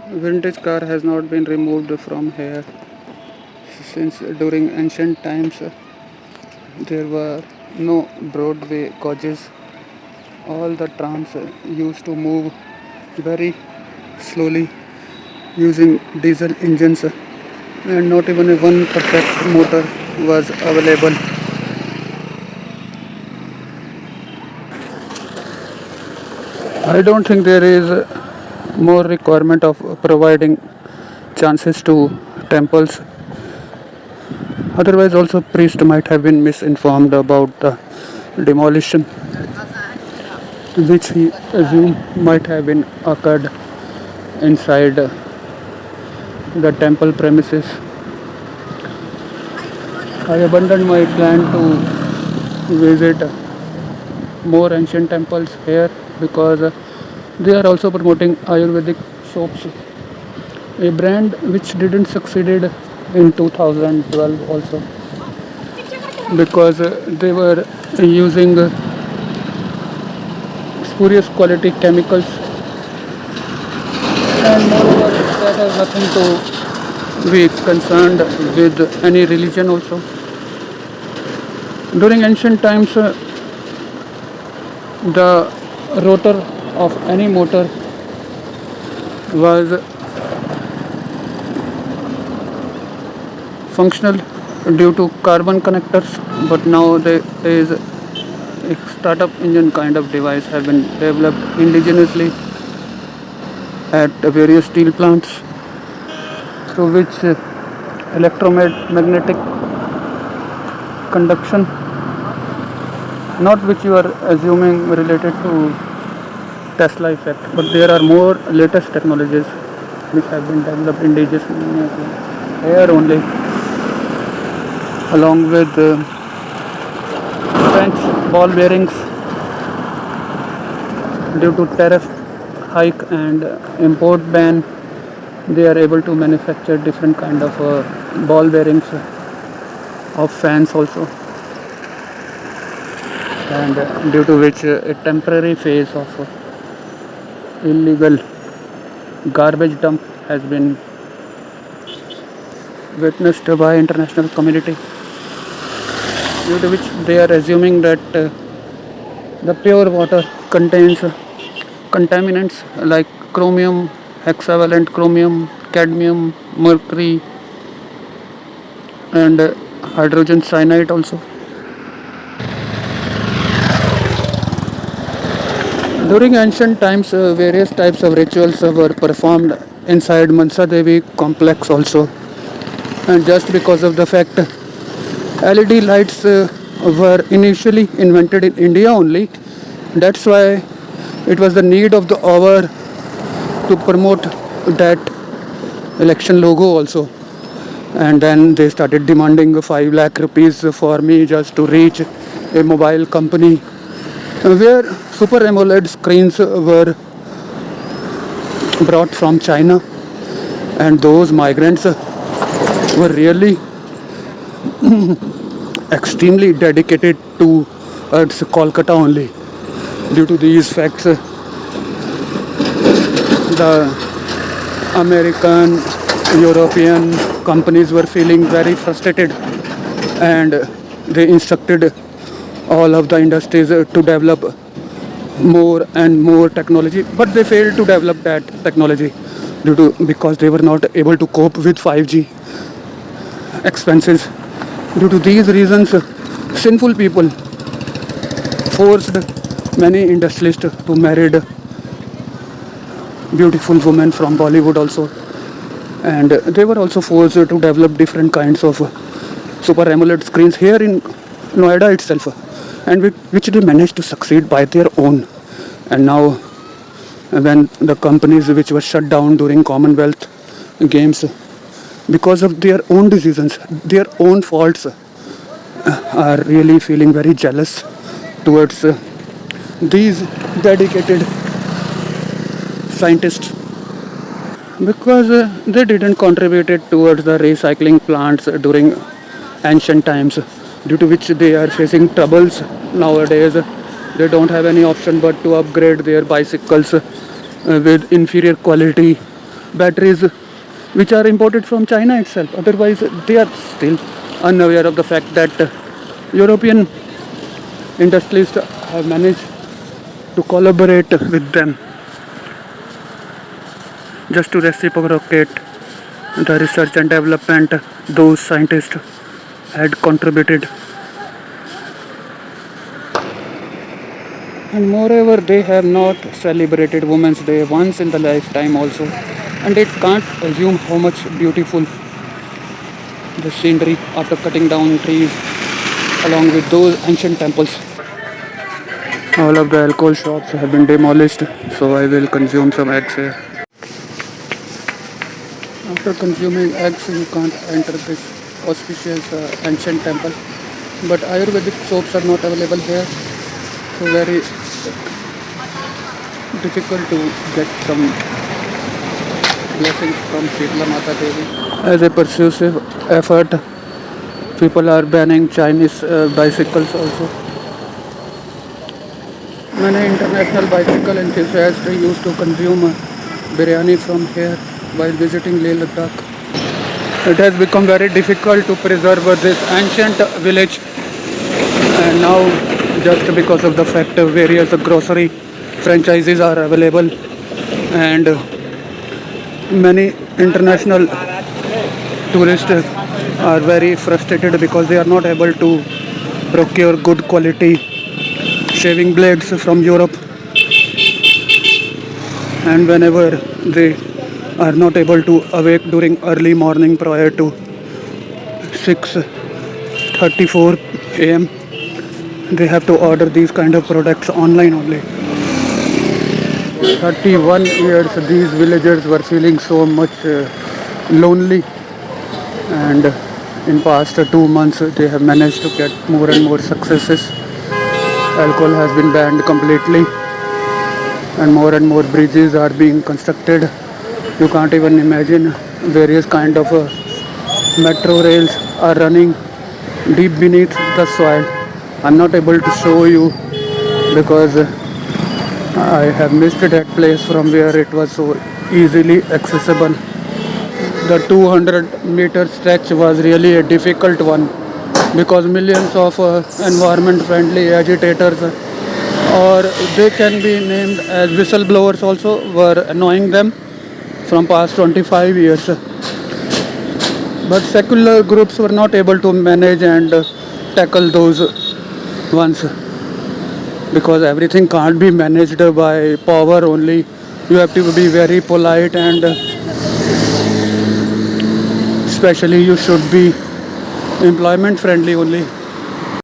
Vintage car has not been removed from here since during ancient times there were no Broadway gauges. All the trams used to move very slowly using diesel engines, and not even a one perfect motor was available. I don't think there is more requirement of providing chances to temples. Otherwise, also priest might have been misinformed about the demolition, which he assumed might have been occurred inside the temple premises. I abandoned my plan to visit more ancient temples here because they are also promoting Ayurvedic soaps, a brand which didn't succeeded in 2012 also because they were using spurious quality chemicals, and moreover that has nothing to be concerned with any religion also. During ancient times, the rotor of any motor was functional due to carbon connectors, but now there is a startup engine kind of device have been developed indigenously at various steel plants through which electromagnetic conduction, not which you are assuming related to Tesla effect, but there are more latest technologies which have been developed indigenously here only, along with French ball bearings due to tariff hike and import ban. They are able to manufacture different kind of ball bearings of fans also, and due to which a temporary phase of illegal garbage dump has been witnessed by international community, due to which they are assuming that the pure water contains contaminants like chromium, hexavalent chromium, cadmium, mercury, and hydrogen cyanide also. During ancient times, various types of rituals were performed inside Mansa Devi complex also, and just because of the fact LED lights were initially invented in India only, that's why it was the need of the hour to promote that election logo also. And then they started demanding 5 lakh rupees for me just to reach a mobile company where Super AMOLED screens were brought from China, and those migrants were really extremely dedicated to Kolkata only. Due to these facts, the American, European companies were feeling very frustrated, and they instructed all of the industries to develop more and more technology, but they failed to develop that technology because they were not able to cope with 5G expenses. Due to these reasons, sinful people forced many industrialists to marry beautiful women from Bollywood also, and they were also forced to develop different kinds of Super AMOLED screens here in Noida itself, and which they managed to succeed by their own. And now, when the companies which were shut down during Commonwealth Games because of their own decisions, their own faults, are really feeling very jealous towards these dedicated scientists because they didn't contribute towards the recycling plants during ancient times, due to which they are facing troubles nowadays. They don't have any option but to upgrade their bicycles with inferior quality batteries which are imported from China itself. Otherwise, they are still unaware of the fact that European industries have managed to collaborate with them just to reciprocate the research and development those scientists had contributed. And moreover, they have not celebrated Women's Day once in the lifetime also. And it can't assume how much beautiful the scenery after cutting down trees along with those ancient temples. All of the alcohol shops have been demolished, so I will consume some eggs here. After consuming eggs, you can't enter this auspicious ancient temple. But Ayurvedic soaps are not available here, so very difficult to get some blessings from Shitla Mata Devi. As a persuasive effort, people are banning Chinese bicycles also. Many international bicycle enthusiasts used to consume biryani from here while visiting Leh Ladakh. It has become very difficult to preserve this ancient village, and now just because of the fact various grocery franchises are available, and many international tourists are very frustrated because they are not able to procure good quality shaving blades from Europe, and whenever they are not able to awake during early morning prior to 6:34 a.m. they have to order these kind of products online only. 31 years these villagers were feeling so much lonely, and in past 2 months they have managed to get more and more successes. Alcohol has been banned completely, and more bridges are being constructed. You can't even imagine, various kind of metro rails are running deep beneath the soil. I'm not able to show you because I have missed that place from where it was so easily accessible. The 200-meter stretch was really a difficult one because millions of environment friendly agitators, or they can be named as whistleblowers also, were annoying them from past 25 years. But secular groups were not able to manage and tackle those ones, because everything can't be managed by power only. You have to be very polite, and especially you should be employment friendly only.